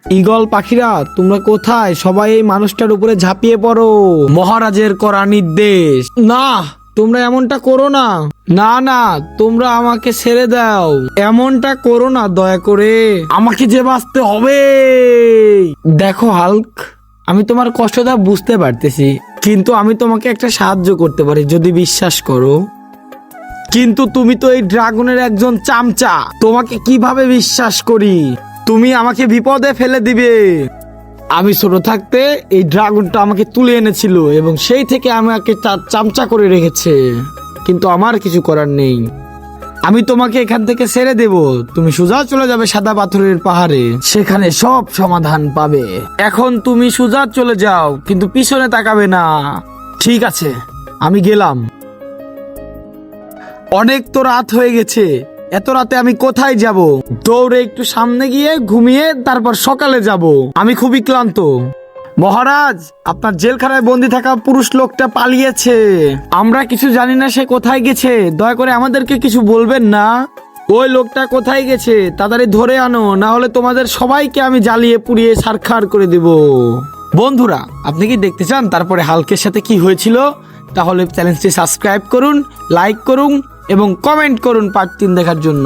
Eagle পাখিরা তোমরা কোথায়? সবাই এই মানুষটার উপরে ঝাঁপিয়ে পড়ো। মহারাজের করা নির্দেশ। না, তোমরা এমনটা করো না। না না, তোমরা আমাকে ছেড়ে দাও। এমনটা করো না দয়া করে, আমাকে যে বাঁচতে হবে। দেখো হাল্ক, আমি তোমার কষ্টটা বুঝতে পারতেছি, কিন্তু আমি তোমাকে একটা সাহায্য করতে পারি যদি বিশ্বাস করো। কিন্তু তুমি তো এই ড্রাগনের একজন চামচা, তোমাকে কিভাবে বিশ্বাস করি? তুমি আমাকে বিপদে ফেলে দিবে। আমি ছোট থাকতে এই ড্রাগনটা আমাকে তুলে এনেছিল এবং সেই থেকে আমাকে তার চামচা করে রেখেছে, কিন্তু আমার কিছু করার নেই। আমি তোমাকে এখান থেকে ছেড়ে দেব, তুমি সোজা চলে যাবে সাদা পাথরের পাহাড়ে, সেখানে সব সমাধান পাবে। এখন তুমি সোজা চলে যাও, কিন্তু পিছনে তাকাবে না। ঠিক আছে, আমি গেলাম। অনেক তো রাত হয়ে গেছে, এত রাতে আমি কোথায় যাব? দৌড়ে একটু সামনে গিয়ে ঘুমিয়ে তারপর সকালে যাব। আমি খুবই ক্লান্ত। মহারাজ, আপনার জেলখানায় বন্দি থাকা পুরুষ লোকটা পালিয়েছে। আমরা কিছু জানি না সে কোথায় গেছে, দয়া করে আমাদেরকে কিছু বলবেন না। ওই লোকটা কোথায় গেছে তাড়াতাড়ি ধরে আনো, না হলে তোমাদের সবাইকে আমি জ্বালিয়ে পুড়িয়ে ছারখার করে দেব। বন্ধুরা, আপনি কি দেখতে চান তারপরে হাল্কের সাথে কি হয়েছিল? তাহলে চ্যানেলটি সাবস্ক্রাইব করুন, লাইক করুন এবং কমেন্ট করুন পার্ট 3 দেখার জন্য।